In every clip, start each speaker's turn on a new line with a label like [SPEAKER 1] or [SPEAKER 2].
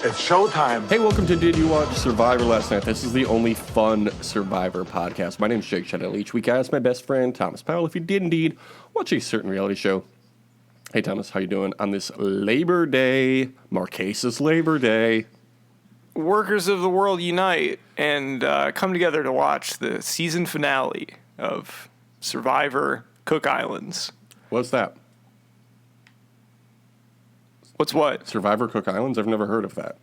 [SPEAKER 1] It's showtime.
[SPEAKER 2] Hey, welcome to Did You Watch Survivor Last Night? This is the only fun Survivor podcast. My name is Jake Shadell. Each week I ask my best friend, Thomas Powell, if he did indeed watch a certain reality show. Hey, Thomas, how you doing on this Labor Day, Marquesas Labor Day?
[SPEAKER 3] Workers of the world unite and come together to watch the season finale of Survivor Cook Islands.
[SPEAKER 2] What's that?
[SPEAKER 3] What's what?
[SPEAKER 2] Survivor Cook Islands? I've never heard of that.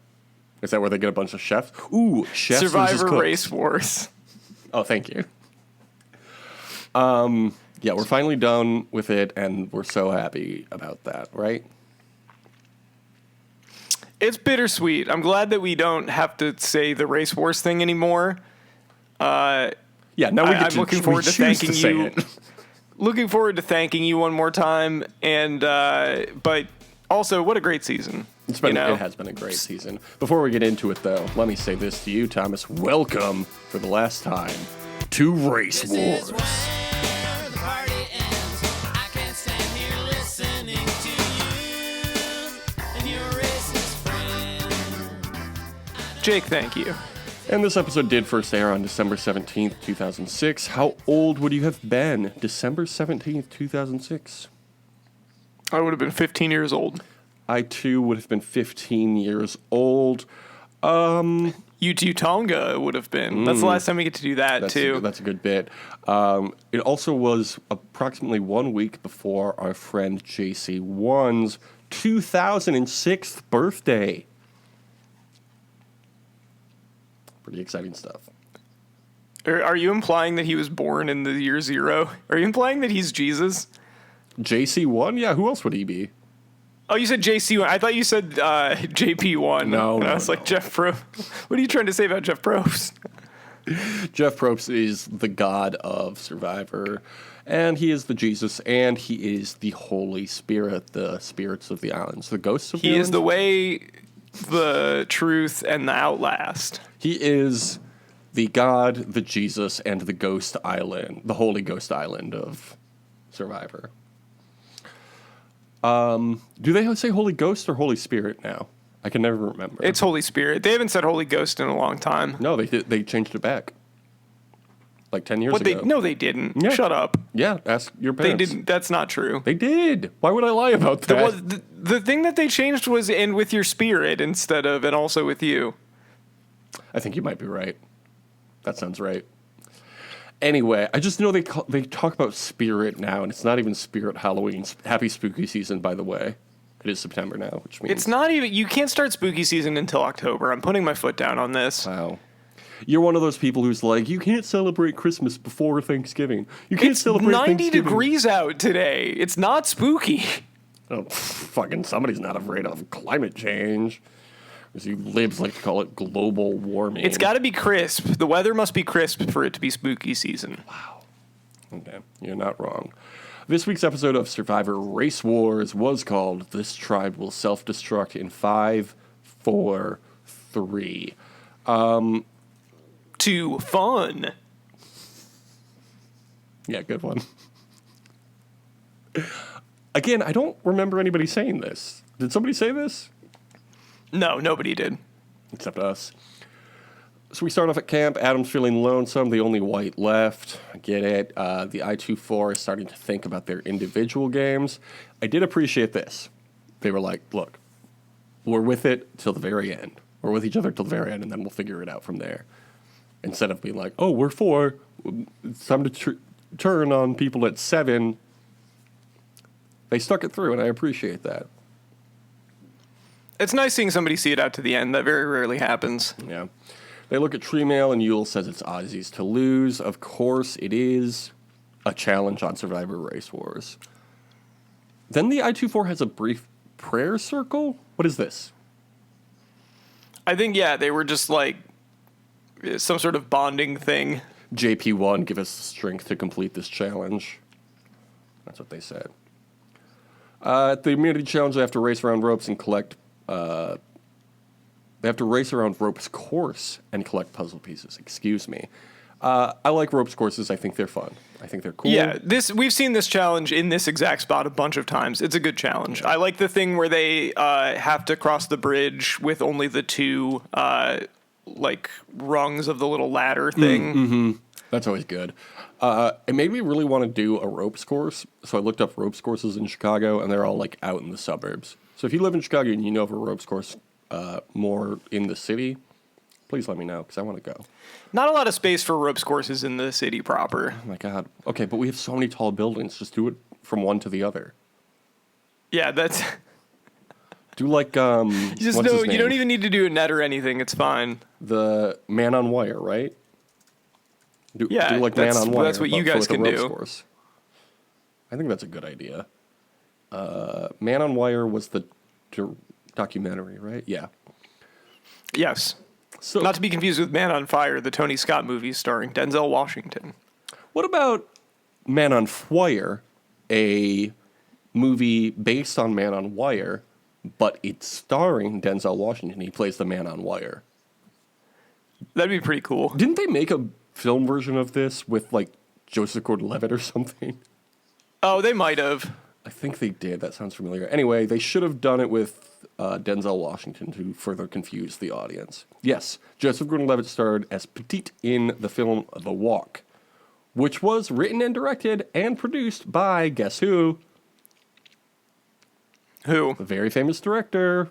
[SPEAKER 2] Is that where they get a bunch of chefs? Ooh, chefs versus
[SPEAKER 3] Survivor
[SPEAKER 2] cooks.
[SPEAKER 3] Race Wars.
[SPEAKER 2] Oh, thank you. Yeah, we're finally done with it, and we're so happy about that, right?
[SPEAKER 3] It's bittersweet. I'm glad that we don't have to say the Race Wars thing anymore.
[SPEAKER 2] Yeah, now we get
[SPEAKER 3] I'm looking forward to thanking you.
[SPEAKER 2] It.
[SPEAKER 3] Looking forward to thanking you one more time, and but also, what a great season.
[SPEAKER 2] It has been a great season. Before we get into it, though, let me say this to you, Thomas. Welcome, for the last time, to Race Wars.
[SPEAKER 3] Jake, thank you.
[SPEAKER 2] And this episode did first air on December 17th, 2006. How old would you have been December 17th, 2006?
[SPEAKER 3] I would have been 15 years old.
[SPEAKER 2] I, too, would have been 15 years old.
[SPEAKER 3] UT Tonga would have been. That's the last time we get to do that, too.
[SPEAKER 2] That's a good bit. It also was approximately 1 week before our friend JC1's 2006th birthday. Pretty exciting stuff.
[SPEAKER 3] Are you implying that he was born in the year zero? Are you implying that he's Jesus?
[SPEAKER 2] JC1? Yeah, who else would he be?
[SPEAKER 3] Oh, you said JC1. I thought you said JP1.
[SPEAKER 2] No,
[SPEAKER 3] I was like, Jeff Probst. What are you trying to say about Jeff Probst?
[SPEAKER 2] Jeff Probst is the god of Survivor, and he is the Jesus, and he is the Holy Spirit, the spirits of the islands, the ghosts of the islands.
[SPEAKER 3] He is the way, the truth, and the outlast.
[SPEAKER 2] He is the God, the Jesus, and the Ghost Island, the Holy Ghost Island of Survivor. Do they say Holy Ghost or Holy Spirit now? I can never remember.
[SPEAKER 3] It's Holy Spirit. They haven't said Holy Ghost in a long time.
[SPEAKER 2] No, they changed it back. Like 10 years ago.
[SPEAKER 3] No, they didn't.
[SPEAKER 2] Yeah.
[SPEAKER 3] Shut up.
[SPEAKER 2] Yeah, ask your parents.
[SPEAKER 3] They didn't. That's not true.
[SPEAKER 2] They did. Why would I lie about that?
[SPEAKER 3] The thing that they changed was "and with your spirit" instead of "and also with you."
[SPEAKER 2] I think you might be right. That sounds right. Anyway, I just know they talk about spirit now, and it's not even Spirit Halloween. Happy spooky season, by the way. It is September now, which means...
[SPEAKER 3] It's not even... You can't start spooky season until October. I'm putting my foot down on this.
[SPEAKER 2] Wow. You're one of those people who's like, you can't celebrate Christmas before Thanksgiving. You can't celebrate Thanksgiving.
[SPEAKER 3] It's 90 degrees out today. It's not spooky.
[SPEAKER 2] Oh, fucking somebody's not afraid of climate change. As you libs like to call it global warming.
[SPEAKER 3] It's got to be crisp. The weather must be crisp for it to be spooky season.
[SPEAKER 2] Wow. Okay, you're not wrong. This week's episode of Survivor Race Wars was called This Tribe Will Self-Destruct in 5, 4, 3.
[SPEAKER 3] Too fun.
[SPEAKER 2] Yeah, good one. Again, I don't remember anybody saying this. Did somebody say this?
[SPEAKER 3] No, nobody did.
[SPEAKER 2] Except us. So we start off at camp. Adam's feeling lonesome, the only white left. I get it. The I-24 is starting to think about their individual games. I did appreciate this. They were like, look, we're with it till the very end. We're with each other till the very end, and then we'll figure it out from there. Instead of being like, oh, we're 4. It's time to turn on people at 7. They stuck it through, and I appreciate that.
[SPEAKER 3] It's nice seeing somebody see it out to the end. That very rarely happens.
[SPEAKER 2] Yeah. They look at Tree Mail, and Yule says it's Ozzy's to lose. Of course, it is a challenge on Survivor Race Wars. Then the I-24 has a brief prayer circle? What is this?
[SPEAKER 3] I think, yeah, they were just like some sort of bonding thing.
[SPEAKER 2] JP1, give us the strength to complete this challenge. That's what they said. At the immunity challenge, they have to race around ropes and collect... they have to race around ropes course and collect puzzle pieces. Excuse me. I like ropes courses. I think they're fun. I think they're cool.
[SPEAKER 3] Yeah, we've seen this challenge in this exact spot a bunch of times. It's a good challenge. I like the thing where they have to cross the bridge with only the two like rungs of the little ladder thing.
[SPEAKER 2] Mm-hmm. That's always good. It made me really want to do a ropes course, so I looked up ropes courses in Chicago, and they're all like out in the suburbs. So if you live in Chicago and you know of a ropes course more in the city, please let me know, because I want to go.
[SPEAKER 3] Not a lot of space for ropes courses in the city proper.
[SPEAKER 2] Oh my god. Okay, but we have so many tall buildings. Just do it from one to the other.
[SPEAKER 3] Yeah, that's...
[SPEAKER 2] Do like,
[SPEAKER 3] You just
[SPEAKER 2] what's his
[SPEAKER 3] you
[SPEAKER 2] name?
[SPEAKER 3] don't even need to do a net or anything. It's fine.
[SPEAKER 2] The man on wire, right? Do like man
[SPEAKER 3] that's
[SPEAKER 2] on wire.
[SPEAKER 3] what you
[SPEAKER 2] but
[SPEAKER 3] guys
[SPEAKER 2] with a
[SPEAKER 3] can
[SPEAKER 2] ropes
[SPEAKER 3] do.
[SPEAKER 2] Course. I think that's a good idea. Man on Wire was the documentary, right? Yeah.
[SPEAKER 3] Yes.
[SPEAKER 2] So,
[SPEAKER 3] Not to be confused with Man on Fire, the Tony Scott movie starring Denzel Washington.
[SPEAKER 2] what about Man on Wire, a movie based on Man on Wire, but it's starring Denzel Washington? He plays the Man on Wire.
[SPEAKER 3] That'd be pretty cool.
[SPEAKER 2] Didn't they make a film version of this with, like, Joseph Gordon-Levitt or something?
[SPEAKER 3] Oh, they might have.
[SPEAKER 2] I think they did. That sounds familiar. Anyway, they should have done it with Denzel Washington to further confuse the audience. Yes, Joseph Gordon-Levitt starred as Petite in the film The Walk, which was written and directed and produced by, guess who?
[SPEAKER 3] Who?
[SPEAKER 2] The very famous director.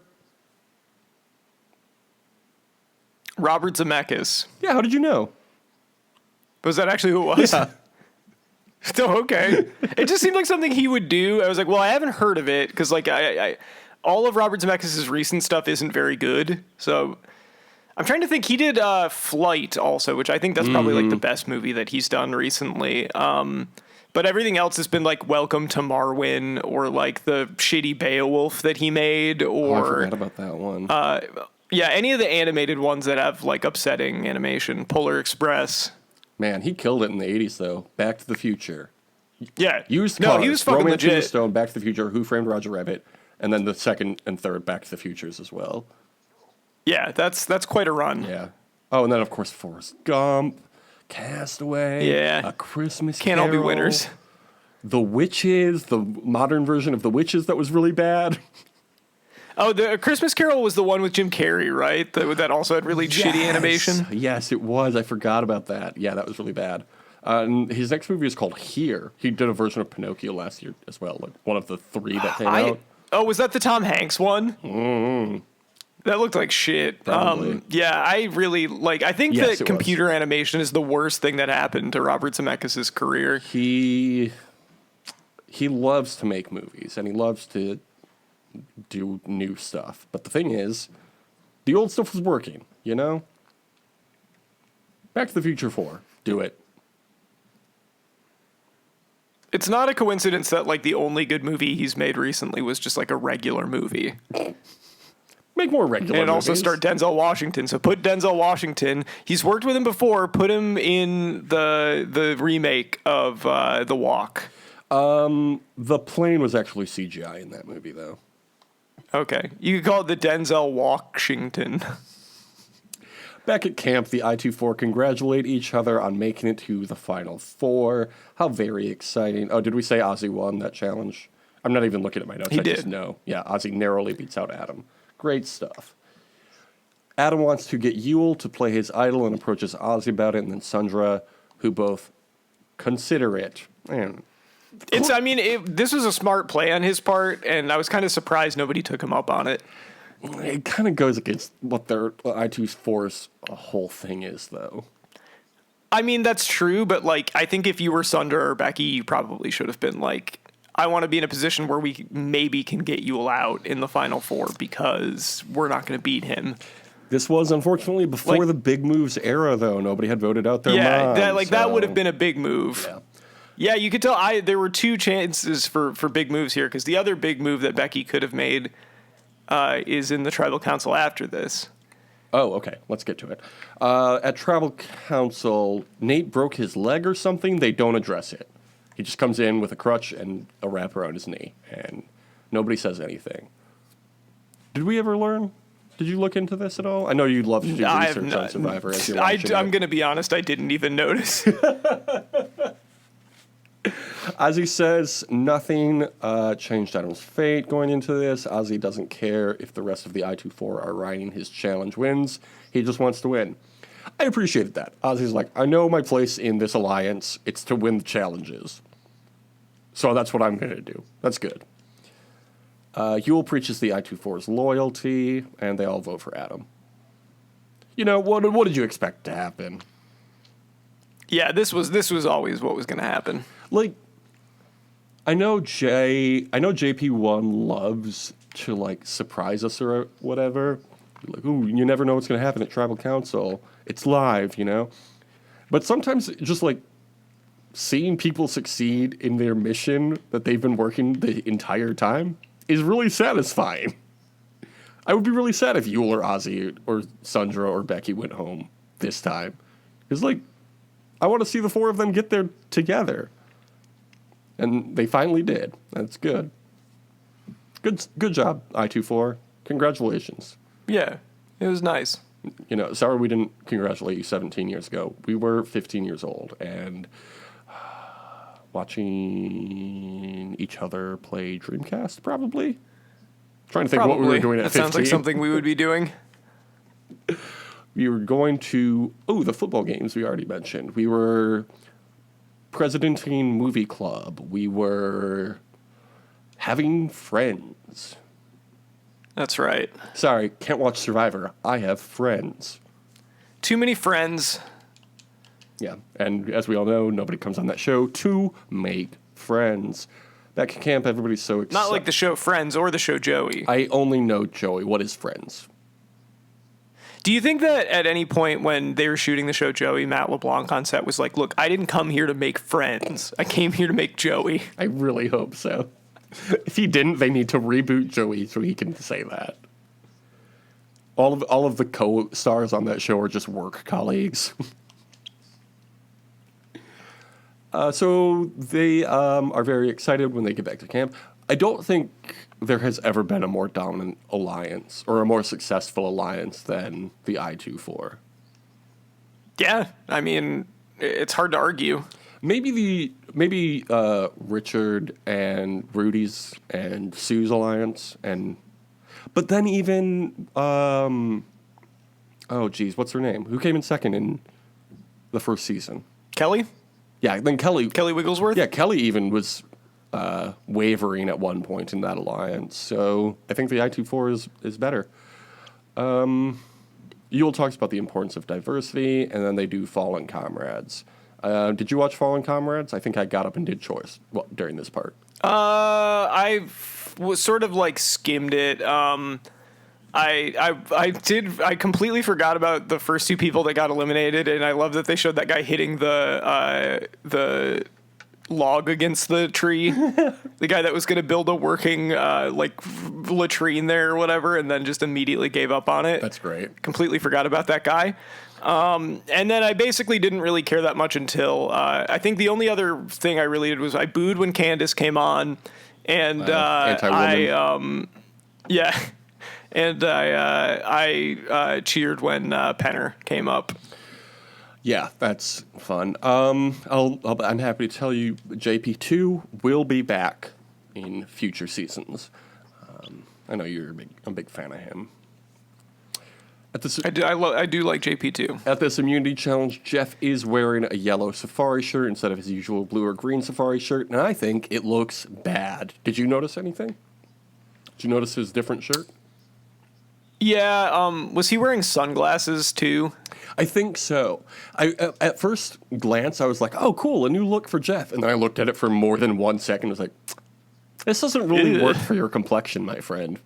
[SPEAKER 3] Robert Zemeckis.
[SPEAKER 2] Yeah, how did you know?
[SPEAKER 3] Was that actually who it was?
[SPEAKER 2] Yeah.
[SPEAKER 3] Oh, okay. It just seemed like something he would do. I was like, well, I haven't heard of it because, like, I all of Robert Zemeckis' recent stuff isn't very good. So I'm trying to think. He did Flight also, which I think that's probably like the best movie that he's done recently. But everything else has been like Welcome to Marwin or like the shitty Beowulf that he made,
[SPEAKER 2] Oh, I
[SPEAKER 3] or
[SPEAKER 2] forgot about that one.
[SPEAKER 3] yeah, any of the animated ones that have like upsetting animation. Polar Express.
[SPEAKER 2] Man, he killed it in the 80s, though. Back to the Future.
[SPEAKER 3] Yeah.
[SPEAKER 2] Used
[SPEAKER 3] No,
[SPEAKER 2] Cars,
[SPEAKER 3] he was fucking
[SPEAKER 2] Romance in the
[SPEAKER 3] legit.
[SPEAKER 2] Stone, Back to the Future, Who Framed Roger Rabbit, and then the second and third Back to the Futures as well.
[SPEAKER 3] Yeah, that's quite a run.
[SPEAKER 2] Yeah. Oh, and then, of course, Forrest Gump, Castaway,
[SPEAKER 3] Yeah.
[SPEAKER 2] A Christmas
[SPEAKER 3] Can't all be
[SPEAKER 2] Carol,
[SPEAKER 3] winners.
[SPEAKER 2] The Witches, the modern version of The Witches that was really bad.
[SPEAKER 3] Oh, the Christmas Carol was the one with Jim Carrey, right? That also had really shitty animation.
[SPEAKER 2] Yes, it was. I forgot about that. Yeah, that was really bad. And his next movie is called Here. He did a version of Pinocchio last year as well, like one of the three that came out.
[SPEAKER 3] Oh, was that the Tom Hanks one? Mm-hmm. That looked like shit.
[SPEAKER 2] Probably.
[SPEAKER 3] Yeah, I really like. I think
[SPEAKER 2] Yes,
[SPEAKER 3] that
[SPEAKER 2] it
[SPEAKER 3] computer animation is the worst thing that happened to Robert Zemeckis' career.
[SPEAKER 2] He loves to make movies, and he loves to do new stuff. But the thing is, the old stuff was working, you know? Back to the Future 4. Do it.
[SPEAKER 3] It's not a coincidence that like the only good movie he's made recently was just like a regular movie.
[SPEAKER 2] Make more regular
[SPEAKER 3] And it also
[SPEAKER 2] movies.
[SPEAKER 3] starred Denzel Washington. So put Denzel Washington. He's worked with him before. Put him in the remake of The Walk.
[SPEAKER 2] The plane was actually CGI in that movie, though.
[SPEAKER 3] Okay. You could call it the Denzel Washington.
[SPEAKER 2] Back at camp, the I-24 congratulate each other on making it to the Final Four. How very exciting. Oh, did we say Ozzy won that challenge? I'm not even looking at my notes.
[SPEAKER 3] He
[SPEAKER 2] I just
[SPEAKER 3] did.
[SPEAKER 2] know. Yeah, Ozzy narrowly beats out Adam. Great stuff. Adam wants to get Yule to play his idol and approaches Ozzy about it, and then Sundra, who both consider it. Man,
[SPEAKER 3] This was a smart play on his part, and I was kind of surprised nobody took him up on it.
[SPEAKER 2] it kind of goes against what their I-24's whole thing is, though.
[SPEAKER 3] I mean, that's true, but like, I think if you were Sundar or Becky, you probably should have been like, I want to be in a position where we maybe can get Yule out in the Final Four because we're not going to beat him.
[SPEAKER 2] This was, unfortunately, before the big moves era, though. Nobody had voted out their mom,
[SPEAKER 3] that would have been a big move.
[SPEAKER 2] Yeah.
[SPEAKER 3] Yeah, you could tell there were two chances for big moves here because the other big move that Becky could have made is in the Tribal Council after this.
[SPEAKER 2] Oh, okay. Let's get to it. At Tribal Council, Nate broke his leg or something. They don't address it. He just comes in with a crutch and a wrap around his knee, and nobody says anything. Did we ever learn? Did you look into this at all? I know you love to do
[SPEAKER 3] I have
[SPEAKER 2] research
[SPEAKER 3] not.
[SPEAKER 2] on Survivor as you're watching
[SPEAKER 3] I'm
[SPEAKER 2] it.
[SPEAKER 3] going to be honest, I didn't even notice.
[SPEAKER 2] Ozzy says nothing changed Adam's fate going into this. Ozzy doesn't care if the rest of the I-24 are riding his challenge wins. He just wants to win. I appreciated that. Ozzy's like, I know my place in this alliance. It's to win the challenges. So that's what I'm going to do. That's good. Yule preaches the I-24's loyalty, and they all vote for Adam. You know, what did you expect to happen?
[SPEAKER 3] Yeah, this was always what was going to happen.
[SPEAKER 2] Like, I know JP1 loves to, like, surprise us or whatever. Like, ooh, you never know what's going to happen at Tribal Council. It's live, you know? But sometimes just, like, seeing people succeed in their mission that they've been working the entire time is really satisfying. I would be really sad if Yule or Ozzy or Sundra or Becky went home this time. It's like, I want to see the four of them get there together. And they finally did. That's good. Good job, I-24. Congratulations.
[SPEAKER 3] Yeah, it was nice.
[SPEAKER 2] You know, sorry we didn't congratulate you 17 years ago. We were 15 years old, and watching each other play Dreamcast, probably. Trying to think what we were doing at 15.
[SPEAKER 3] That sounds like something we would be doing.
[SPEAKER 2] We were going to, the football games we already mentioned. We were presidenting movie club. We were having friends.
[SPEAKER 3] That's right.
[SPEAKER 2] Sorry, can't watch Survivor. I have friends.
[SPEAKER 3] Too many friends.
[SPEAKER 2] Yeah, and as we all know, nobody comes on that show to make friends. Back at camp, everybody's so excited.
[SPEAKER 3] Not like the show Friends or the show Joey.
[SPEAKER 2] I only know Joey. What is Friends?
[SPEAKER 3] Do you think that at any point when they were shooting the show Joey, Matt LeBlanc on set was like, look, I didn't come here to make friends. I came here to make Joey.
[SPEAKER 2] I really hope so. If he didn't, they need to reboot Joey so he can say that. All of the co-stars on that show are just work colleagues. So they are very excited when they get back to camp. I don't think there has ever been a more dominant alliance or a more successful alliance than the I-24.
[SPEAKER 3] Yeah, I mean, it's hard to argue.
[SPEAKER 2] Maybe Richard and Rudy's and Sue's alliance, but then even what's her name? Who came in second in the first season?
[SPEAKER 3] Kelly?
[SPEAKER 2] Yeah, then Kelly
[SPEAKER 3] Wigglesworth?
[SPEAKER 2] Yeah, Kelly even was wavering at one point in that alliance. So I think the I-24 is better. Yule talks about the importance of diversity, and then they do Fallen Comrades. Did you watch Fallen Comrades? I think I got up and did chores during this part.
[SPEAKER 3] I was sort of like skimmed it. I completely forgot about the first two people that got eliminated, and I love that they showed that guy hitting the log against the tree. The guy that was going to build a working latrine there or whatever, and then just immediately gave up on it.
[SPEAKER 2] That's great.
[SPEAKER 3] Completely forgot about that guy. And then I basically didn't really care that much until I think the only other thing I really did was I booed when Candace came on, and
[SPEAKER 2] anti-woman.
[SPEAKER 3] And I cheered when Penner came up.
[SPEAKER 2] Yeah, that's fun. I'm happy to tell you JP2 will be back in future seasons. I know you're a big fan of him.
[SPEAKER 3] I do like JP too.
[SPEAKER 2] At this immunity challenge, Jeff is wearing a yellow safari shirt instead of his usual blue or green safari shirt, and I think it looks bad. Did you notice anything? Did you notice his different shirt?
[SPEAKER 3] Yeah, was he wearing sunglasses too?
[SPEAKER 2] I think so. At first glance, I was like, oh, cool, a new look for Jeff. And then I looked at it for more than 1 second. I was like, this doesn't really work for your complexion, my friend.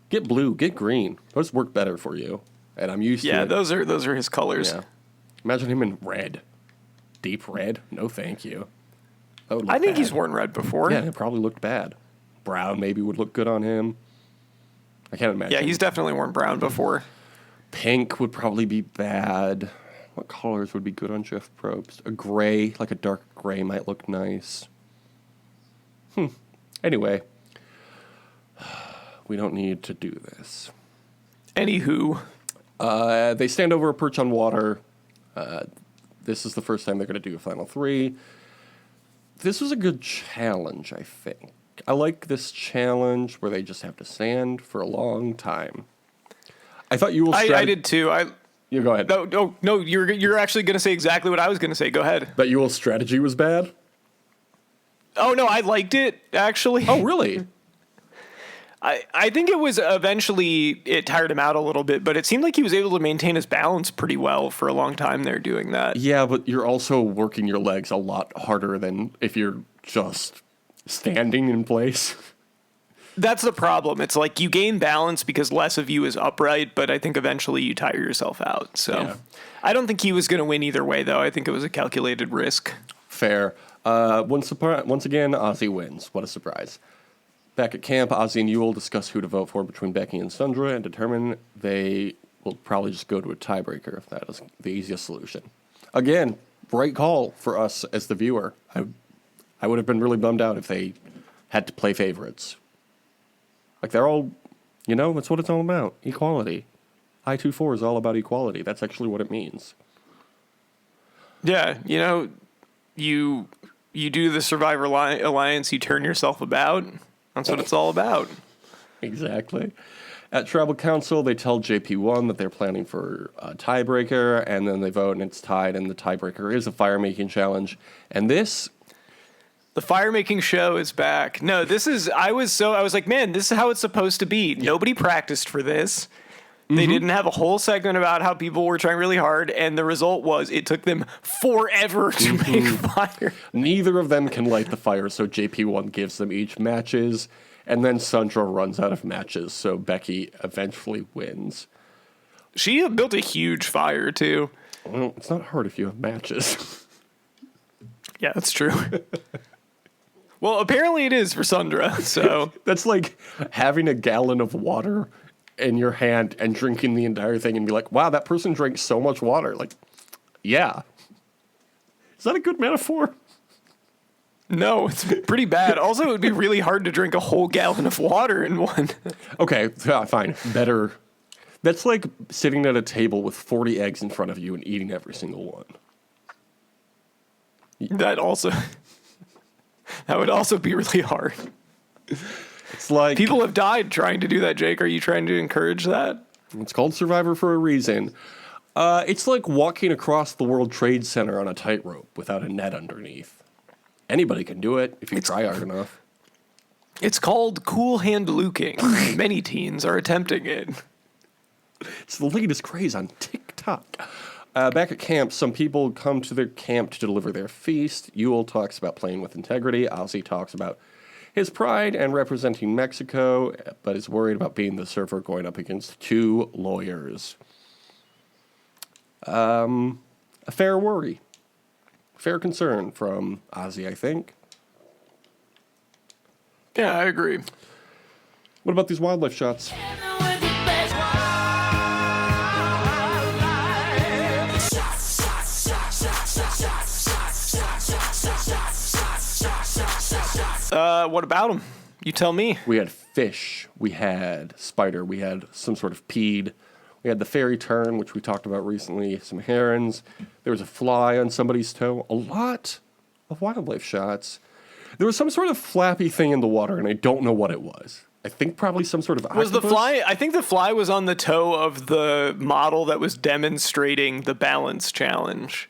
[SPEAKER 2] Get blue, get green. Those work better for you. And I'm used to it.
[SPEAKER 3] Yeah, those are his colors.
[SPEAKER 2] Yeah. Imagine him in red. Deep red? No, thank you.
[SPEAKER 3] I think he's worn red before.
[SPEAKER 2] Yeah, it probably looked bad. Brown maybe would look good on him. I can't imagine.
[SPEAKER 3] Yeah, he's definitely worn brown before.
[SPEAKER 2] Pink would probably be bad. What colors would be good on Jeff Probst? A gray, like a dark gray might look nice. Anyway, we don't need to do this.
[SPEAKER 3] Anywho.
[SPEAKER 2] They stand over a perch on water. This is the first time they're going to do a final three. This was a good challenge, I think. I like this challenge where they just have to stand for a long time. I thought you will.
[SPEAKER 3] I did too.
[SPEAKER 2] You go ahead.
[SPEAKER 3] No. You're actually going to say exactly what I was going to say. Go ahead.
[SPEAKER 2] That Ewell's strategy was bad?
[SPEAKER 3] Oh no, I liked it actually.
[SPEAKER 2] Oh really?
[SPEAKER 3] I think it was eventually it tired him out a little bit, but it seemed like he was able to maintain his balance pretty well for a long time there doing that.
[SPEAKER 2] Yeah, but you're also working your legs a lot harder than if you're just standing in place.
[SPEAKER 3] That's the problem. It's like you gain balance because less of you is upright, but I think eventually you tire yourself out. So yeah. I don't think he was going to win either way, though. I think it was a calculated risk.
[SPEAKER 2] Fair. Once again, Ozzy wins. What a surprise. Back at camp, Ozzy and Ewell discuss who to vote for between Becky and Sundra and determine they will probably just go to a tiebreaker if that is the easiest solution. Again, right call for us as the viewer. I would have been really bummed out if they had to play favorites. Like, they're all, that's what it's all about. Equality. I-24 is all about equality. That's actually what it means.
[SPEAKER 3] Yeah, you do the Survivor Alliance, you turn yourself about. That's what it's all about.
[SPEAKER 2] Exactly. At Tribal Council, they tell JP1 that they're planning for a tiebreaker, and then they vote and it's tied, and the tiebreaker is a fire-making challenge. And this...
[SPEAKER 3] The fire-making show is back. No, I was like, man, this is how it's supposed to be. Yeah. Nobody practiced for this. They didn't have a whole segment about how people were trying really hard, and the result was it took them forever to make fire.
[SPEAKER 2] Neither of them can light the fire, so JP1 gives them each matches, and then Sundra runs out of matches, so Becky eventually wins.
[SPEAKER 3] She built a huge fire, too.
[SPEAKER 2] Well, it's not hard if you have matches.
[SPEAKER 3] Yeah, that's true. Well, apparently it is for Sundra, so...
[SPEAKER 2] That's like having a gallon of water in your hand and drinking the entire thing and be like, wow, that person drank so much water. Like, yeah. Is that a good metaphor?
[SPEAKER 3] No, it's pretty bad. Also, it would be really hard to drink a whole gallon of water in one.
[SPEAKER 2] Okay, fine. Better. That's like sitting at a table with 40 eggs in front of you and eating every single one.
[SPEAKER 3] That would also be really hard.
[SPEAKER 2] It's like...
[SPEAKER 3] People have died trying to do that, Jake. Are you trying to encourage that?
[SPEAKER 2] It's called Survivor for a reason. It's like walking across the World Trade Center on a tightrope without a net underneath. Anybody can do it if you try hard enough.
[SPEAKER 3] It's called cool hand luking. Many teens are attempting it.
[SPEAKER 2] It's the latest craze on TikTok. Back at camp, some people come to their camp to deliver their feast. Ewell talks about playing with integrity. Ozzy talks about his pride and representing Mexico, but is worried about being the server going up against two lawyers. A fair worry. Fair concern from Ozzy, I think.
[SPEAKER 3] Yeah, I agree.
[SPEAKER 2] What about these wildlife shots?
[SPEAKER 3] What about them? You tell me.
[SPEAKER 2] We had fish, we had spider, we had some sort of peed, we had the fairy tern, which we talked about recently, some herons, there was a fly on somebody's toe, a lot of wildlife shots. There was some sort of flappy thing in the water, and I don't know what it was. I think probably some sort of octopus.
[SPEAKER 3] Was the fly? I think the fly was on the toe of the model that was demonstrating the balance challenge.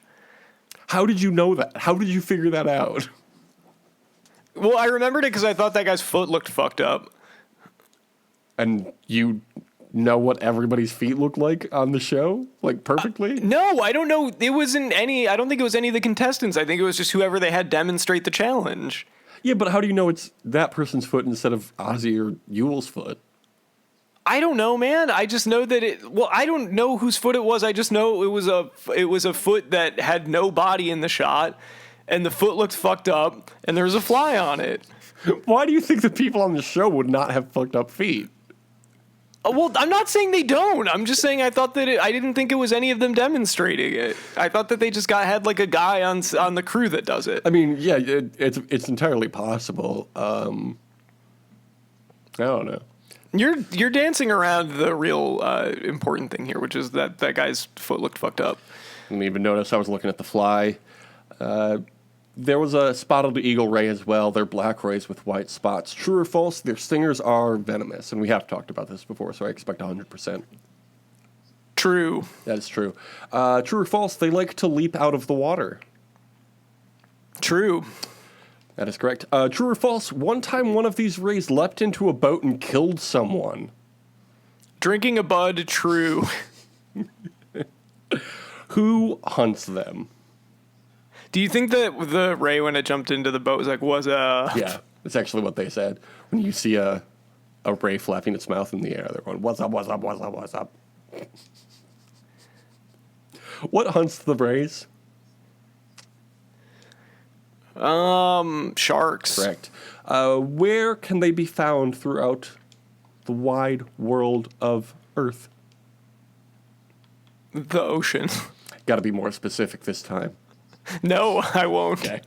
[SPEAKER 2] How did you know that? How did you figure that out?
[SPEAKER 3] Well, I remembered it because I thought that guy's foot looked fucked up.
[SPEAKER 2] And you know what everybody's feet look like on the show? Like, perfectly?
[SPEAKER 3] No, I don't know. I don't think it was any of the contestants. I think it was just whoever they had demonstrate the challenge.
[SPEAKER 2] Yeah, but how do you know it's that person's foot instead of Ozzy or Ewell's foot?
[SPEAKER 3] I don't know, man. I just know that I don't know whose foot it was. I just know it was a foot that had no body in the shot, and the foot looked fucked up, and there was a fly on it.
[SPEAKER 2] Why do you think the people on the show would not have fucked up feet?
[SPEAKER 3] Well, I'm not saying they don't. I'm just saying I thought that I didn't think it was any of them demonstrating it. I thought that they just had like a guy on the crew that does it.
[SPEAKER 2] I mean, yeah, it's entirely possible. I don't know.
[SPEAKER 3] You're dancing around the real important thing here, which is that guy's foot looked fucked up.
[SPEAKER 2] Didn't even notice I was looking at the fly. There was a spotted eagle ray as well. They're black rays with white spots. True or false, their stingers are venomous. And we have talked about this before, so I expect 100%.
[SPEAKER 3] True.
[SPEAKER 2] That is true. True or false, they like to leap out of the water.
[SPEAKER 3] True.
[SPEAKER 2] That is correct. True or false, one time one of these rays leapt into a boat and killed someone.
[SPEAKER 3] Drinking a bud, true.
[SPEAKER 2] Who hunts them?
[SPEAKER 3] Do you think that the ray, when it jumped into the boat, was like, "What's up?"
[SPEAKER 2] Yeah, that's actually what they said. When you see a ray flapping its mouth in the air, they're going, "What's up, what's up, what's up, what's up?" What hunts the rays?
[SPEAKER 3] Sharks.
[SPEAKER 2] Correct. Where can they be found throughout the wide world of Earth?
[SPEAKER 3] The ocean.
[SPEAKER 2] Got to be more specific this time.
[SPEAKER 3] No, I won't.
[SPEAKER 2] Okay.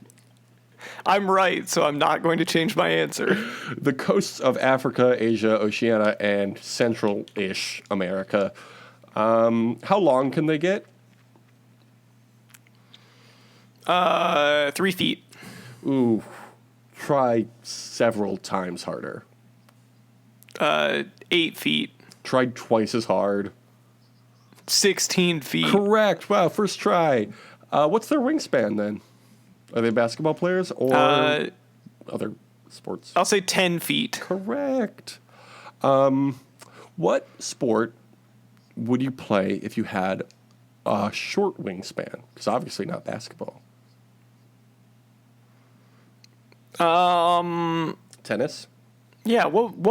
[SPEAKER 3] I'm right, so I'm not going to change my answer.
[SPEAKER 2] The coasts of Africa, Asia, Oceania, and Central-ish America. How long can they get?
[SPEAKER 3] 3 feet.
[SPEAKER 2] Ooh, try several times harder.
[SPEAKER 3] 8 feet.
[SPEAKER 2] Try twice as hard.
[SPEAKER 3] 16 feet.
[SPEAKER 2] Correct. Wow, first try. What's their wingspan then? Are they basketball players or other sports?
[SPEAKER 3] I'll say 10 feet.
[SPEAKER 2] Correct. What sport would you play if you had a short wingspan? Because obviously not basketball. Tennis?
[SPEAKER 3] Yeah, what?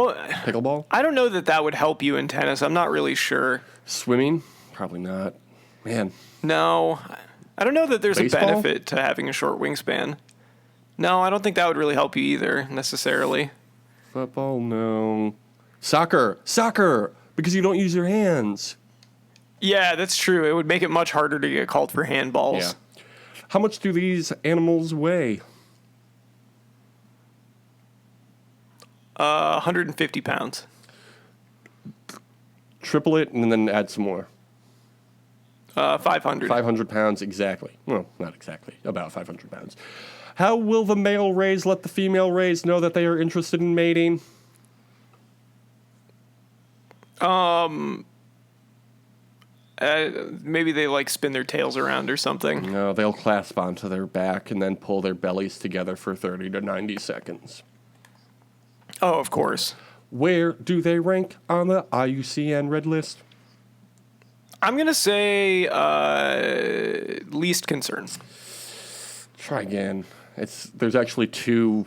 [SPEAKER 2] Pickleball?
[SPEAKER 3] I don't know that would help you in tennis. I'm not really sure.
[SPEAKER 2] Swimming? Probably not. Man.
[SPEAKER 3] No. I don't know that there's
[SPEAKER 2] Baseball?
[SPEAKER 3] a benefit to having a short wingspan. No, I don't think that would really help you either, necessarily.
[SPEAKER 2] Football? No. Soccer! Soccer! Because you don't use your hands.
[SPEAKER 3] Yeah, that's true. It would make it much harder to get called for handballs.
[SPEAKER 2] Yeah. How much do these animals weigh?
[SPEAKER 3] 150 pounds.
[SPEAKER 2] Triple it and then add some more.
[SPEAKER 3] 500.
[SPEAKER 2] 500 pounds exactly. Well, not exactly. About 500 pounds. How will the male rays let the female rays know that they are interested in mating?
[SPEAKER 3] Maybe they like spin their tails around or something.
[SPEAKER 2] No, they'll clasp onto their back and then pull their bellies together for 30 to 90 seconds.
[SPEAKER 3] Oh, of course.
[SPEAKER 2] Where do they rank on the IUCN Red List?
[SPEAKER 3] I'm going to say least concern.
[SPEAKER 2] Try again. There's actually two.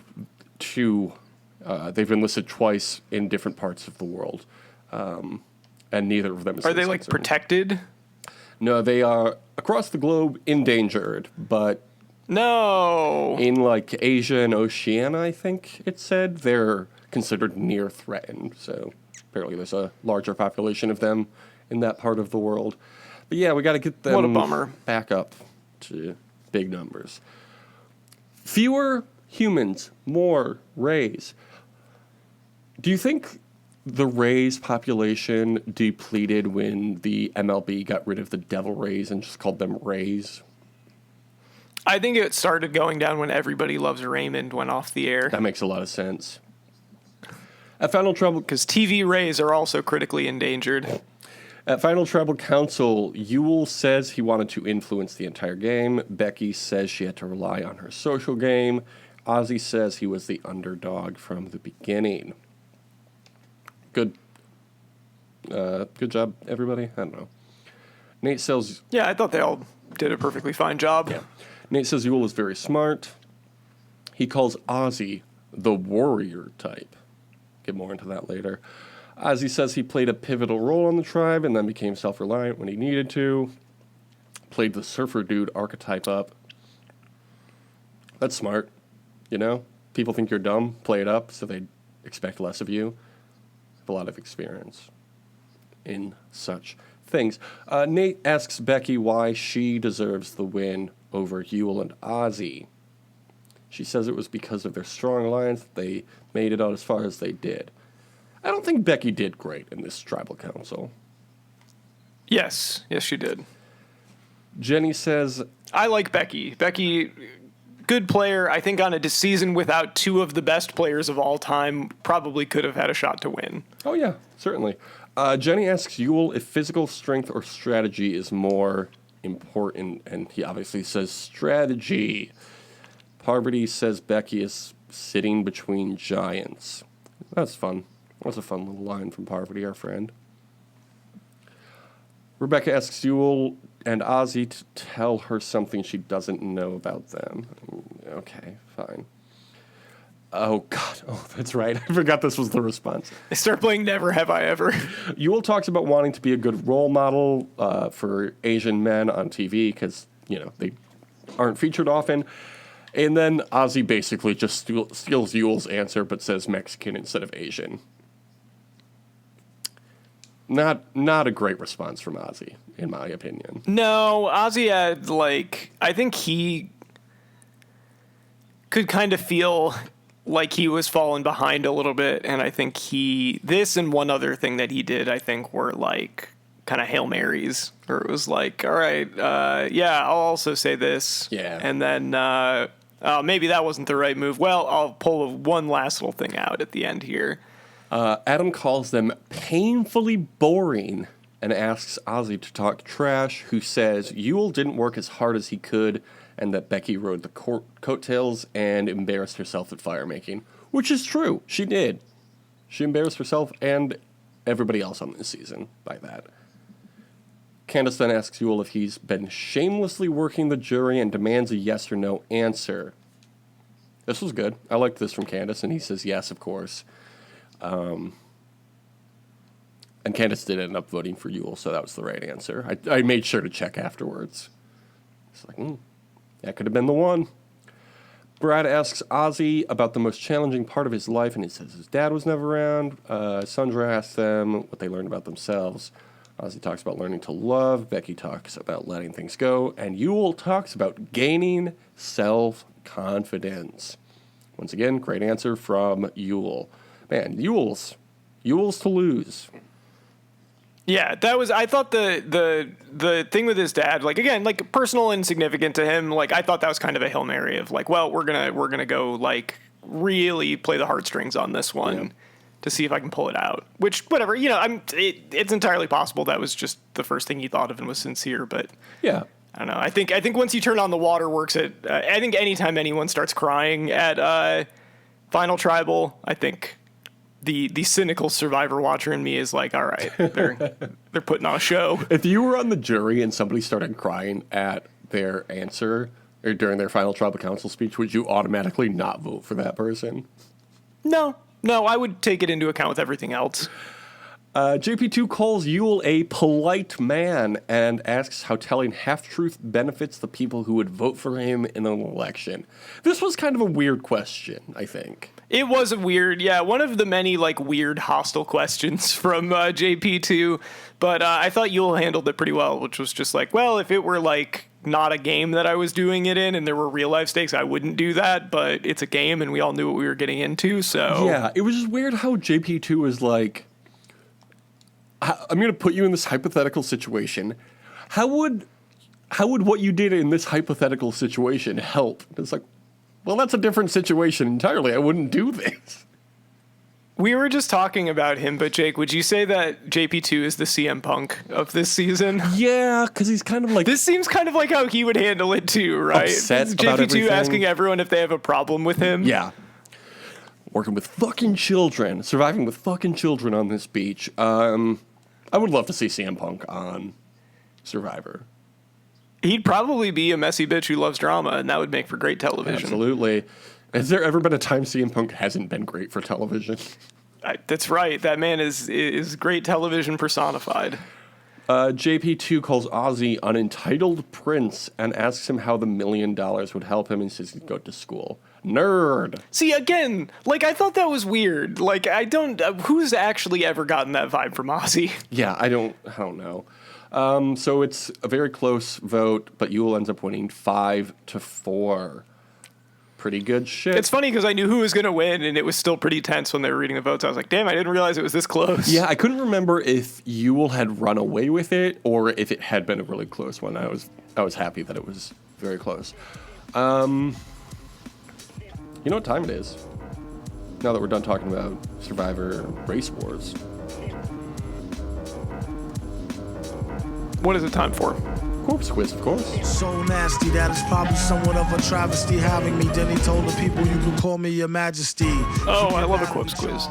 [SPEAKER 2] They've been listed twice in different parts of the world, and neither of them is.
[SPEAKER 3] Are they
[SPEAKER 2] least
[SPEAKER 3] like
[SPEAKER 2] concern.
[SPEAKER 3] protected?
[SPEAKER 2] No, they are across the globe endangered, but
[SPEAKER 3] No.
[SPEAKER 2] in like Asia and Oceania, I think it said, they're considered near threatened. So apparently there's a larger population of them in that part of the world. But yeah, we got to get them
[SPEAKER 3] What a bummer.
[SPEAKER 2] back up to big numbers. Fewer humans, more rays. Do you think the rays population depleted when the MLB got rid of the devil rays and just called them rays?
[SPEAKER 3] I think it started going down when Everybody Loves Raymond went off the air.
[SPEAKER 2] That makes a lot of sense. At Final Tribal,
[SPEAKER 3] Because TV rays are also critically endangered.
[SPEAKER 2] At Final Tribal Council, Yule says he wanted to influence the entire game. Becky says she had to rely on her social game. Ozzy says he was the underdog from the beginning. Good job, everybody. I don't know. Nate says
[SPEAKER 3] Yeah, I thought they all did a perfectly fine job.
[SPEAKER 2] Yeah. Nate says Yule is very smart. He calls Ozzy the warrior type. Get more into that later. Ozzy says he played a pivotal role on the tribe and then became self-reliant when he needed to. Played the surfer dude archetype up. That's smart. You know? People think you're dumb. Play it up so they expect less of you. Have a lot of experience in such things. Nate asks Becky why she deserves the win over Yule and Ozzy. She says it was because of their strong alliance that they made it out as far as they did. I don't think Becky did great in this tribal council.
[SPEAKER 3] Yes, she did.
[SPEAKER 2] Jenny says,
[SPEAKER 3] I like Becky. Becky, good player. I think on a season without two of the best players of all time, probably could have had a shot to win.
[SPEAKER 2] oh yeah, certainly. Jenny asks Yule if physical strength or strategy is more important, and he obviously says strategy. Parvati says Becky is sitting between giants. That's fun. That's a fun little line from Parvati, our friend. Rebecca asks Yule and Ozzy to tell her something she doesn't know about them. Okay, fine. Oh, God. Oh, that's right. I forgot this was the response.
[SPEAKER 3] They start playing Never Have I Ever.
[SPEAKER 2] Yule talks about wanting to be a good role model for Asian men on TV because, they aren't featured often. And then Ozzy basically just steals Yule's answer but says Mexican instead of Asian. Not a great response from Ozzy, in my opinion.
[SPEAKER 3] No, Ozzy had, I think he could kind of feel like he was falling behind a little bit, and I think this and one other thing that he did, I think, were, kind of Hail Marys, where it was all right, I'll also say this.
[SPEAKER 2] Yeah.
[SPEAKER 3] And then, maybe that wasn't the right move. Well, I'll pull one last little thing out at the end here.
[SPEAKER 2] Adam calls them painfully boring and asks Ozzy to talk trash, who says Yule didn't work as hard as he could and that Becky rode the coattails and embarrassed herself at fire making, which is true. She did. She embarrassed herself and everybody else on this season by that. Candace then asks Yule if he's been shamelessly working the jury and demands a yes or no answer. This was good. I liked this from Candace, and he says yes, of course. And Candace did end up voting for Yule, so that was the right answer. I made sure to check afterwards. It's that could have been the one. Brad asks Ozzy about the most challenging part of his life, and he says his dad was never around. Sandra asks them what they learned about themselves. Ozzy talks about learning to love. Becky talks about letting things go. And Yule talks about gaining self-confidence. Once again, great answer from Yule. Man, Yule's to lose.
[SPEAKER 3] Yeah, I thought the thing with his dad, again, personal and significant to him, I thought that was kind of a Hail Mary of we're gonna go really play the heartstrings on this one. Yeah. To see if I can pull it out, which whatever, it's entirely possible that was just the first thing he thought of and was sincere, but
[SPEAKER 2] yeah,
[SPEAKER 3] I don't know. I think once you turn on the waterworks, I think anytime anyone starts crying at Final Tribal, I think the cynical survivor watcher in me is all right, they're putting on a show.
[SPEAKER 2] If you were on the jury and somebody started crying at their answer or during their Final Tribal Council speech, would you automatically not vote for that person?
[SPEAKER 3] No, I would take it into account with everything else.
[SPEAKER 2] JP2 calls Yule a polite man and asks how telling half-truth benefits the people who would vote for him in an election. This was kind of a weird question, I think.
[SPEAKER 3] It was a weird, one of the many weird hostile questions from JP2, but I thought Yule handled it pretty well, which was just well, if it were not a game that I was doing it in and there were real life stakes, I wouldn't do that, but it's a game and we all knew what we were getting into, so.
[SPEAKER 2] Yeah, it was just weird how JP2 was I'm going to put you in this hypothetical situation. How would what you did in this hypothetical situation help? It's well, that's a different situation entirely. I wouldn't do this.
[SPEAKER 3] We were just talking about him, but Jake, would you say that JP2 is the CM Punk of this season?
[SPEAKER 2] Yeah, because he's kind of
[SPEAKER 3] This seems kind of like how he would handle it too, right?
[SPEAKER 2] Upset
[SPEAKER 3] JP2
[SPEAKER 2] about everything.
[SPEAKER 3] asking everyone if they have a problem with him.
[SPEAKER 2] Yeah. Working with fucking children. Surviving with fucking children on this beach. I would love to see CM Punk on Survivor.
[SPEAKER 3] He'd probably be a messy bitch who loves drama, and that would make for great television.
[SPEAKER 2] Absolutely. Has there ever been a time CM Punk hasn't been great for television?
[SPEAKER 3] That's right. That man is great television personified.
[SPEAKER 2] JP2 calls Ozzy an entitled prince and asks him how the $1 million would help him and says he'd go to school. Nerd.
[SPEAKER 3] See, again, I thought that was weird. Who's actually ever gotten that vibe from Ozzy?
[SPEAKER 2] Yeah, I don't know. So it's a very close vote, but Yule ends up winning 5-4. pretty good shit.
[SPEAKER 3] It's funny because I knew who was going to win, and it was still pretty tense when they were reading the votes. I was like, damn, I didn't realize it was this close.
[SPEAKER 2] Yeah, I couldn't remember if Yule had run away with it or if it had been a really close one. I was happy that it was very close. You know what time it is? Now that we're done talking about Survivor Race Wars.
[SPEAKER 3] What is it time for?
[SPEAKER 2] Corpse quiz, of course.
[SPEAKER 1] So nasty that it's probably somewhat of a travesty having me. Then he told the people you can call me your majesty.
[SPEAKER 3] Oh, I love a corpse quiz.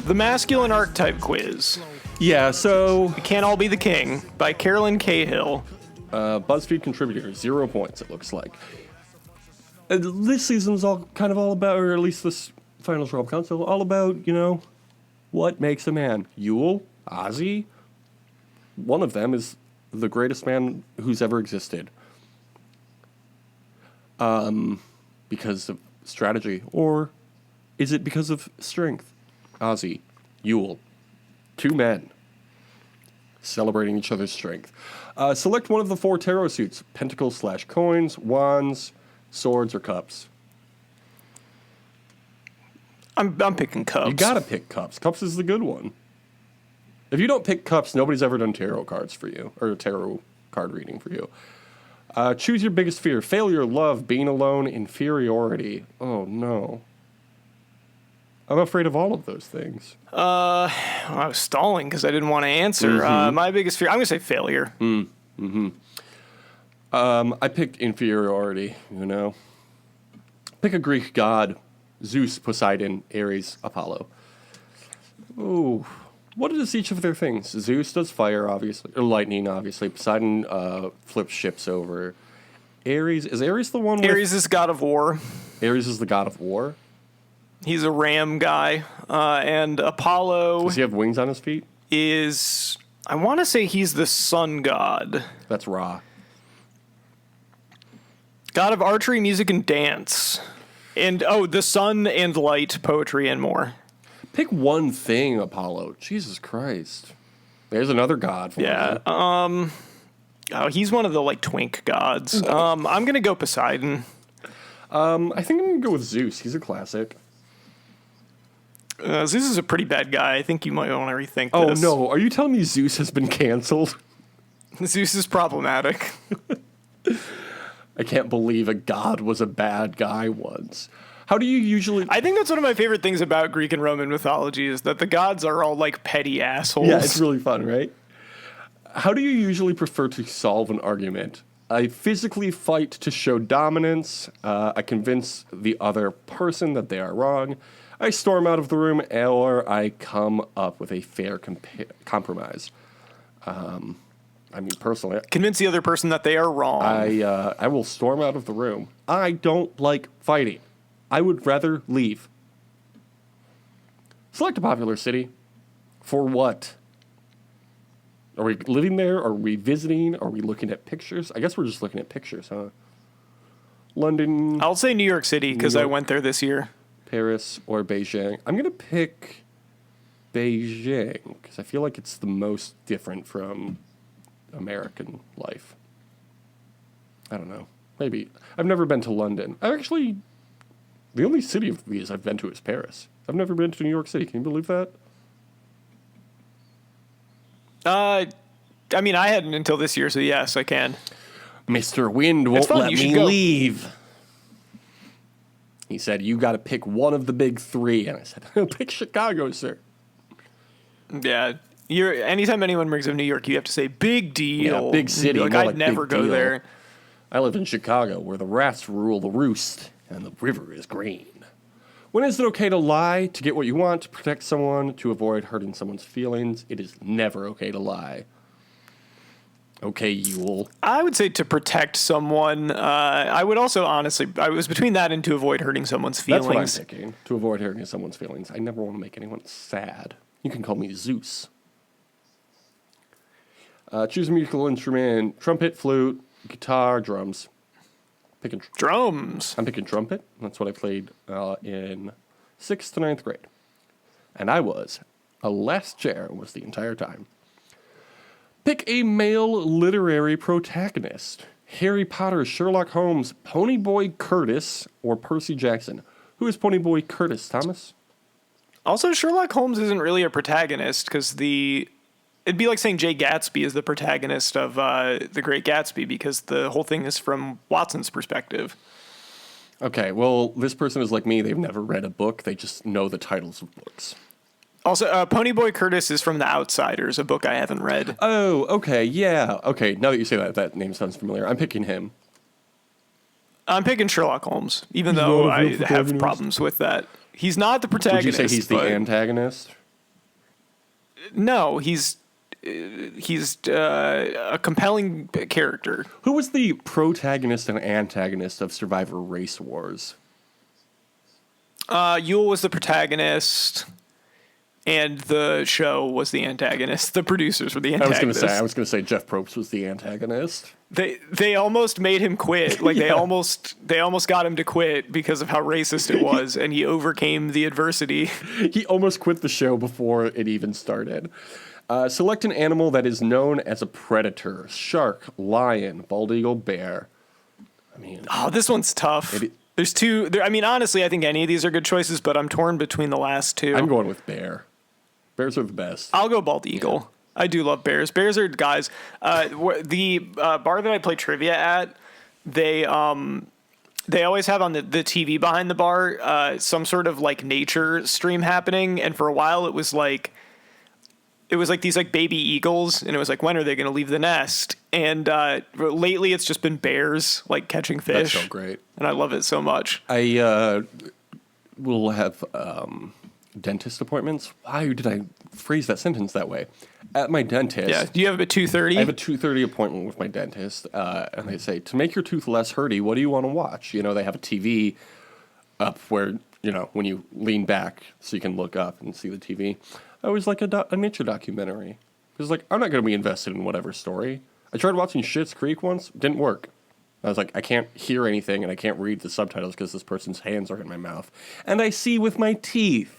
[SPEAKER 3] The masculine archetype quiz.
[SPEAKER 2] Yeah, so
[SPEAKER 3] It Can't All Be the King by Carolyn Cahill.
[SPEAKER 2] BuzzFeed contributor, 0 points, it looks like. This season's all about, or at least this finals Rob Council, all about, what makes a man. Yule, Ozzy, one of them is the greatest man who's ever existed. Because of strategy, or is it because of strength? Ozzy, Yule, two men celebrating each other's strength. Select one of the 4 tarot suits: pentacles/coins, wands, swords, or cups.
[SPEAKER 3] I'm picking cups.
[SPEAKER 2] You gotta pick cups. Cups is the good one. If you don't pick cups, nobody's ever done tarot cards for you, or a tarot card reading for you. Choose your biggest fear: failure, love, being alone, inferiority. Oh no. I'm afraid of all of those things.
[SPEAKER 3] I was stalling because I didn't want to answer. My biggest fear, I'm going to say failure.
[SPEAKER 2] I picked inferiority, Pick a Greek god: Zeus, Poseidon, Ares, Apollo. Ooh. What is each of their things? Zeus does fire, obviously, or lightning, obviously. Poseidon flips ships over. Is Ares the one with...
[SPEAKER 3] Ares is god of war.
[SPEAKER 2] Ares is the god of war?
[SPEAKER 3] He's a ram guy. And Apollo
[SPEAKER 2] Does he have wings on his feet?
[SPEAKER 3] is, I want to say he's the sun god.
[SPEAKER 2] That's Ra.
[SPEAKER 3] God of archery, music, and dance. And, the sun and light, poetry, and more.
[SPEAKER 2] Pick one thing, Apollo. Jesus Christ. There's another god for you.
[SPEAKER 3] He's one of the, twink gods. I'm going to go Poseidon.
[SPEAKER 2] I think I'm going to go with Zeus. He's a classic.
[SPEAKER 3] Zeus is a pretty bad guy. I think you might want to rethink
[SPEAKER 2] Oh,
[SPEAKER 3] this.
[SPEAKER 2] no. Are you telling me Zeus has been canceled?
[SPEAKER 3] Zeus is problematic.
[SPEAKER 2] I can't believe a god was a bad guy once. How do you usually...
[SPEAKER 3] I think that's one of my favorite things about Greek and Roman mythology is that the gods are all petty assholes.
[SPEAKER 2] Yeah, it's really fun, right? How do you usually prefer to solve an argument? I physically fight to show dominance. I convince the other person that they are wrong. I storm out of the room, or I come up with a fair compromise. Personally...
[SPEAKER 3] Convince the other person that they are wrong.
[SPEAKER 2] I will storm out of the room. I don't like fighting. I would rather leave. Select a popular city. For what? Are we living there? Are we visiting? Are we looking at pictures? I guess we're just looking at pictures, huh? London,
[SPEAKER 3] I'll say New York City because I went there this year.
[SPEAKER 2] Paris, or Beijing. I'm going to pick Beijing because I feel like it's the most different from American life. I don't know. Maybe. I've never been to London. The only city of these I've been to is Paris. I've never been to New York City. Can you believe that?
[SPEAKER 3] I hadn't until this year, so yes, I can.
[SPEAKER 2] Mr. Wind won't
[SPEAKER 3] fun.
[SPEAKER 2] let
[SPEAKER 3] You
[SPEAKER 2] me
[SPEAKER 3] should go.
[SPEAKER 2] leave. He said, you got to pick one of the big 3. And I said, pick Chicago, sir.
[SPEAKER 3] Yeah. Anytime anyone brings up New York, you have to say, big deal.
[SPEAKER 2] Yeah, big city.
[SPEAKER 3] Like,
[SPEAKER 2] more
[SPEAKER 3] I'd
[SPEAKER 2] like
[SPEAKER 3] never
[SPEAKER 2] big
[SPEAKER 3] go
[SPEAKER 2] deal.
[SPEAKER 3] there.
[SPEAKER 2] I live in Chicago, where the rats rule the roost, and the river is green. When is it okay to lie, to get what you want, to protect someone, to avoid hurting someone's feelings? It is never okay to lie. Okay, Yule.
[SPEAKER 3] I would say to protect someone. I would also, honestly, I was between that and to avoid hurting someone's feelings.
[SPEAKER 2] That's what I'm picking, to avoid hurting someone's feelings. I never want to make anyone sad. You can call me Zeus. Choose a musical instrument: trumpet, flute, guitar, drums.
[SPEAKER 3] Drums.
[SPEAKER 2] I'm picking trumpet. That's what I played in 6th to 9th grade. And I was a last chair was the entire time. Pick a male literary protagonist: Harry Potter, Sherlock Holmes, Ponyboy Curtis, or Percy Jackson? Who is Ponyboy Curtis, Thomas?
[SPEAKER 3] Also, Sherlock Holmes isn't really a protagonist because it'd be like saying Jay Gatsby is the protagonist of The Great Gatsby because the whole thing is from Watson's perspective.
[SPEAKER 2] Okay, well, this person is like me. They've never read a book. They just know the titles of books.
[SPEAKER 3] Also, Ponyboy Curtis is from The Outsiders, a book I haven't read.
[SPEAKER 2] Oh, okay, yeah. Okay, now that you say that, that name sounds familiar. I'm picking him.
[SPEAKER 3] I'm picking Sherlock Holmes, even though I have problems with that. He's not the protagonist.
[SPEAKER 2] Would you say he's the antagonist?
[SPEAKER 3] No, he's a compelling character.
[SPEAKER 2] Who was the protagonist and antagonist of Survivor Race Wars?
[SPEAKER 3] Yule was the protagonist, and the show was the antagonist. The producers were the antagonists.
[SPEAKER 2] I was gonna say Jeff Probst was the antagonist.
[SPEAKER 3] They almost made him quit. Like they almost got him to quit because of how racist it was, and he overcame the adversity.
[SPEAKER 2] He almost quit the show before it even started. Select an animal that is known as a predator: shark, lion, bald eagle, bear. I mean,
[SPEAKER 3] this one's tough. There's two. I mean, honestly, I think any of these are good choices, but I'm torn between the last two.
[SPEAKER 2] I'm going with bear. Bears are the best.
[SPEAKER 3] I'll go bald eagle. Yeah. I do love bears. Bears are guys. The bar that I play trivia at, they always have on the TV behind the bar some sort of like nature stream happening, and for a while it was like these like baby eagles, and it was like, when are they going to leave the nest? And lately it's just been bears like catching fish.
[SPEAKER 2] That's so great,
[SPEAKER 3] and I love it so much.
[SPEAKER 2] I will have dentist appointments. Why did I phrase that sentence that way? At my dentist.
[SPEAKER 3] Yeah. Do you have a 2:30?
[SPEAKER 2] I have a 2:30 appointment with my dentist, and they say, to make your tooth less hurty, what do you want to watch? You know, they have a TV up where, you know, when you lean back so you can look up and see the TV. I always like a nature documentary. Because, like, I'm not going to be invested in whatever story. I tried watching Schitt's Creek once. Didn't work. I was like, I can't hear anything, and I can't read the subtitles because this person's hands are in my mouth. And I see with my teeth.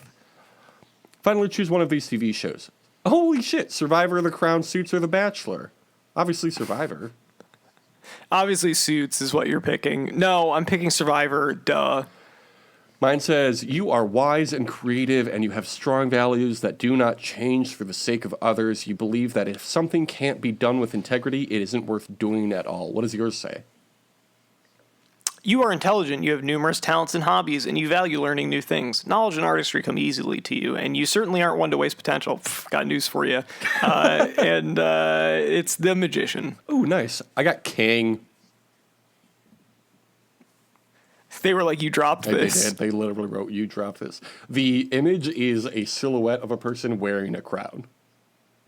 [SPEAKER 2] Finally, choose one of these TV shows. Holy shit, Survivor, The Crown, Suits, or The Bachelor? Obviously Survivor.
[SPEAKER 3] Obviously Suits is what you're picking. No, I'm picking Survivor, duh.
[SPEAKER 2] Mine says, you are wise and creative, and you have strong values that do not change for the sake of others. You believe that if something can't be done with integrity, it isn't worth doing at all. What does yours say?
[SPEAKER 3] You are intelligent, you have numerous talents and hobbies, and you value learning new things. Knowledge and artistry come easily to you, and you certainly aren't one to waste potential. Got news for you. And it's The Magician.
[SPEAKER 2] Ooh, nice. I got King.
[SPEAKER 3] They were like, you dropped this.
[SPEAKER 2] They did. They literally wrote, you dropped this. The image is a silhouette of a person wearing a crown.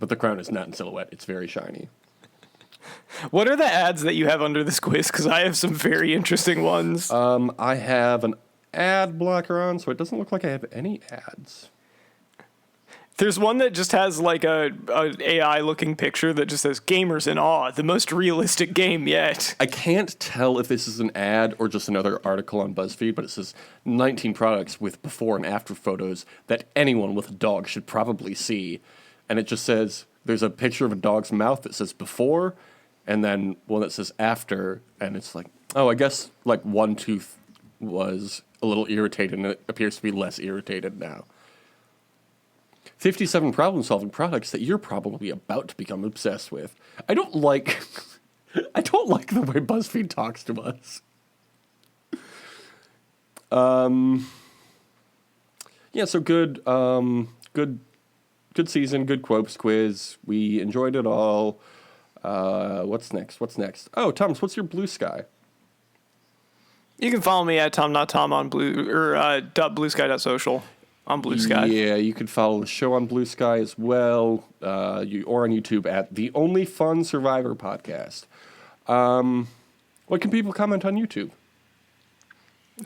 [SPEAKER 2] But the crown is not in silhouette. It's very shiny.
[SPEAKER 3] What are the ads that you have under this quiz? Because I have some very interesting ones.
[SPEAKER 2] I have an ad blocker on, so it doesn't look like I have any ads.
[SPEAKER 3] There's one that just has like a AI-looking picture that just says, Gamers in Awe, the most realistic game yet.
[SPEAKER 2] I can't tell if this is an ad or just another article on BuzzFeed, but it says 19 products with before and after photos that anyone with a dog should probably see. And it just says, there's a picture of a dog's mouth that says before, and then one that says after, and it's like, oh, I guess like one tooth was a little irritated, and it appears to be less irritated now. 57 problem-solving products that you're probably about to become obsessed with. I don't like the way BuzzFeed talks to us. Yeah, so good season, good Quopes quiz. We enjoyed it all. What's next? Oh, Thomas, what's your Blue Sky?
[SPEAKER 3] You can follow me at TomNotTom on bluesky.social on Blue Sky.
[SPEAKER 2] Yeah, you can follow the show on Blue Sky as well, or on YouTube at The Only Fun Survivor Podcast. What can people comment on YouTube?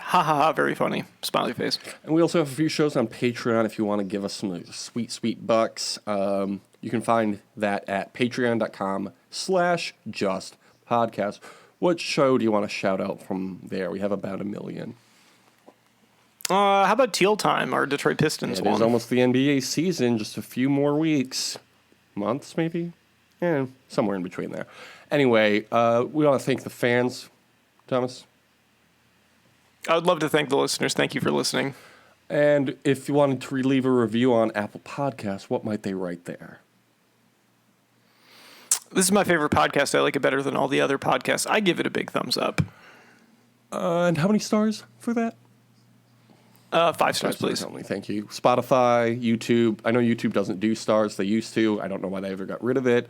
[SPEAKER 3] Ha ha ha, very funny. Smiley face.
[SPEAKER 2] And we also have a few shows on Patreon if you want to give us some sweet, sweet bucks. You can find that at patreon.com/justpodcast. What show do you want to shout out from there? We have about 1 million.
[SPEAKER 3] How about Teal Time, our Detroit Pistons one?
[SPEAKER 2] It is almost the NBA season, just a few more weeks. Months, maybe? somewhere in between there. Anyway, we want to thank the fans, Thomas.
[SPEAKER 3] I would love to thank the listeners. Thank you for listening.
[SPEAKER 2] And if you wanted to leave a review on Apple Podcasts, what might they write there?
[SPEAKER 3] This is my favorite podcast. I like it better than all the other podcasts. I give it a big thumbs up.
[SPEAKER 2] And how many stars for that?
[SPEAKER 3] 5 stars, please.
[SPEAKER 2] Only. Thank you. Spotify, YouTube. I know YouTube doesn't do stars. They used to. I don't know why they ever got rid of it.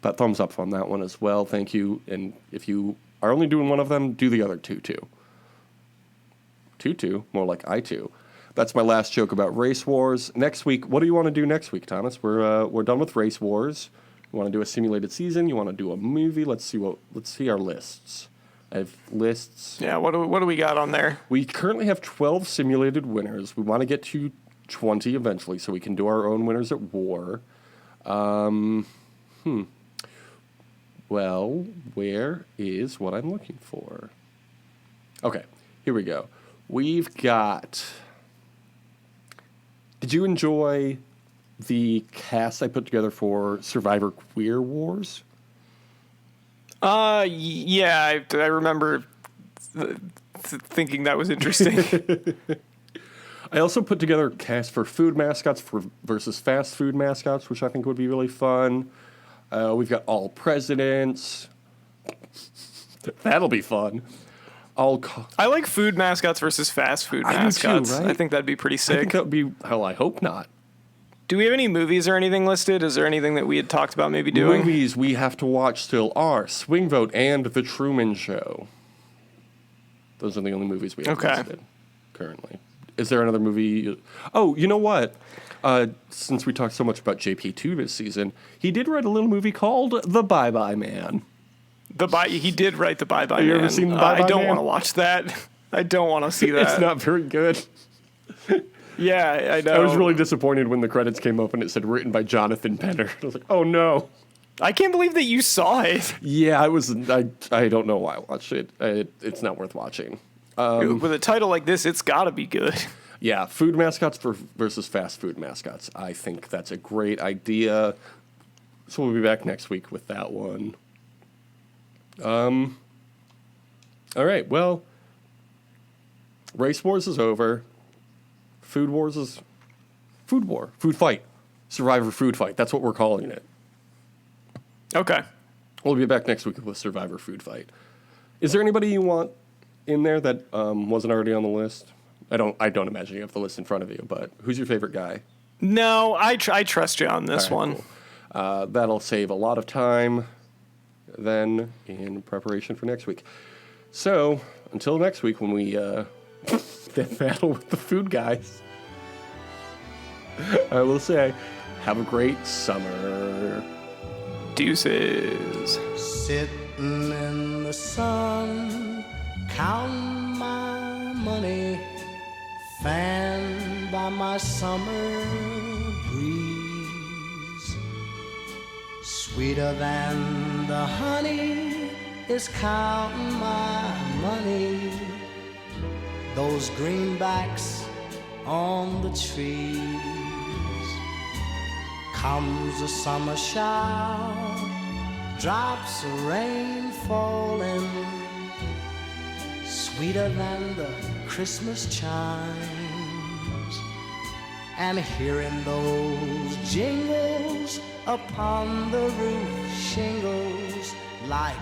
[SPEAKER 2] But thumbs up on that one as well. Thank you. And if you are only doing one of them, do the other two, too. Two, more like I two. That's my last joke about Race Wars. Next week, what do you want to do next week, Thomas? We're done with Race Wars. You want to do a simulated season? You want to do a movie? Let's see our lists. I have lists.
[SPEAKER 3] Yeah, what do we got on there?
[SPEAKER 2] We currently have 12 simulated winners. We want to get to 20 eventually, so we can do our own winners at war. Well, where is what I'm looking for? Okay, here we go. We've got... Did you enjoy the cast I put together for Survivor Queer Wars?
[SPEAKER 3] Yeah, I remember thinking that was interesting.
[SPEAKER 2] I also put together a cast for food mascots versus fast food mascots, which I think would be really fun. We've got all presidents. That'll be fun.
[SPEAKER 3] I like food mascots versus fast food mascots.
[SPEAKER 2] I do too, right?
[SPEAKER 3] I think that'd be pretty sick.
[SPEAKER 2] I think that would be... Hell, I hope not.
[SPEAKER 3] Do we have any movies or anything listed? Is there anything that we had talked about maybe doing?
[SPEAKER 2] Movies we have to watch still are Swing Vote and The Truman Show. Those are the only movies we have listed currently. Is there another movie? Oh, you know what? Since we talked so much about JP2 this season, he did write a little movie called The Bye-Bye Man.
[SPEAKER 3] He did write The Bye-Bye Man.
[SPEAKER 2] Have you ever seen The Bye-Bye Man?
[SPEAKER 3] I don't want to watch that. I don't want to see that.
[SPEAKER 2] It's not very good.
[SPEAKER 3] Yeah, I know.
[SPEAKER 2] I was really disappointed when the credits came up and it said written by Jonathan Penner. I was like, oh no.
[SPEAKER 3] I can't believe that you saw it.
[SPEAKER 2] Yeah, I don't know why I watched it. It's not worth watching.
[SPEAKER 3] With a title like this, it's got to be good.
[SPEAKER 2] Yeah, food mascots versus fast food mascots. I think that's a great idea. So we'll be back next week with that one. All right, well, Race Wars is over. Food Wars is... Food War. Food Fight. Survivor Food Fight. That's what we're calling it.
[SPEAKER 3] Okay.
[SPEAKER 2] We'll be back next week with Survivor Food Fight. Is there anybody you want in there that wasn't already on the list? I don't imagine you have the list in front of you, but who's your favorite guy?
[SPEAKER 3] No, I trust you on this one.
[SPEAKER 2] Cool. That'll save a lot of time then in preparation for next week. So, until next week when we then battle with the food guys, I will say, have a great summer.
[SPEAKER 3] Deuces.
[SPEAKER 1] Sitting in the sun, counting my money, fanned by my summer breeze. Sweeter than the honey is counting my money, those greenbacks on the trees. Comes a summer shower, drops of rain falling, sweeter than the Christmas chimes. And hearing those jingles upon the roof shingles, like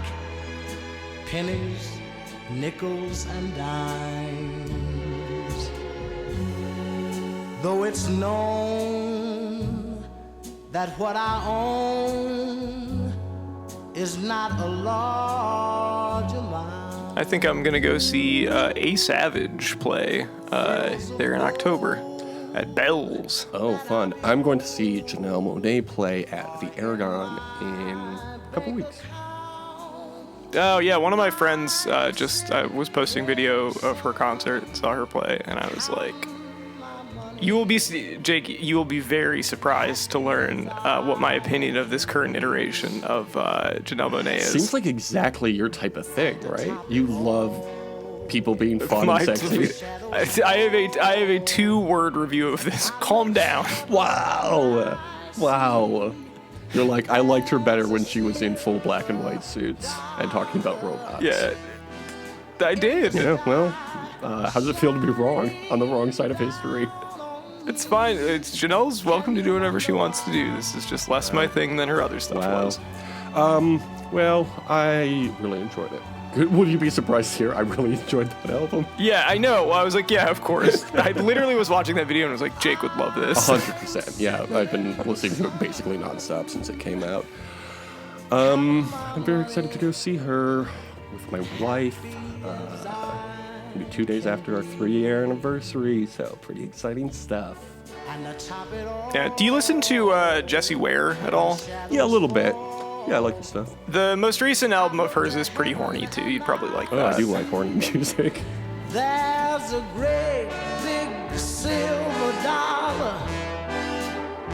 [SPEAKER 1] pennies, nickels, and dimes. Though it's known that what I own is not a large amount.
[SPEAKER 3] I think I'm gonna go see A Savage play there in October at Bell's.
[SPEAKER 2] Oh, fun. I'm going to see Janelle Monáe play at the Aragon in a couple weeks.
[SPEAKER 3] Oh yeah, one of my friends just was posting video of her concert, saw her play, and I was like, Jake, you will be very surprised to learn what my opinion of this current iteration of Janelle Monáe is.
[SPEAKER 2] Seems like exactly your type of thing, right? You love people being fun and sexy.
[SPEAKER 3] I have a 2-word review of this. Calm down.
[SPEAKER 2] Wow. You're like, I liked her better when she was in full black and white suits and talking about robots.
[SPEAKER 3] Yeah, I did.
[SPEAKER 2] Yeah, well, how does it feel to be wrong, on the wrong side of history?
[SPEAKER 3] It's fine. Janelle's welcome to do whatever she wants to do. This is just less my thing than her other stuff was.
[SPEAKER 2] Well, I really enjoyed it. Would you be surprised to hear I really enjoyed that album?
[SPEAKER 3] Yeah, I know. Well, I was like, yeah, of course. I literally was watching that video and was like, Jake would love this.
[SPEAKER 2] 100%. Yeah, I've been listening to it basically nonstop since it came out. I'm very excited to go see her with my wife. It'll be 2 days after our 3-year anniversary, so pretty exciting stuff.
[SPEAKER 3] Yeah. Do you listen to Jessie Ware at all?
[SPEAKER 2] Yeah, a little bit. Yeah, I like the stuff.
[SPEAKER 3] The most recent album of hers is pretty horny too. You'd probably like that.
[SPEAKER 2] I do like horny music.
[SPEAKER 1] There's a great big silver dollar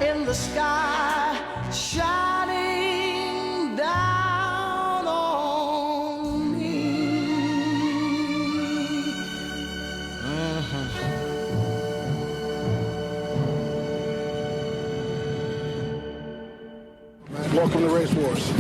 [SPEAKER 1] in the sky shining down on me.
[SPEAKER 4] Welcome to Race Wars.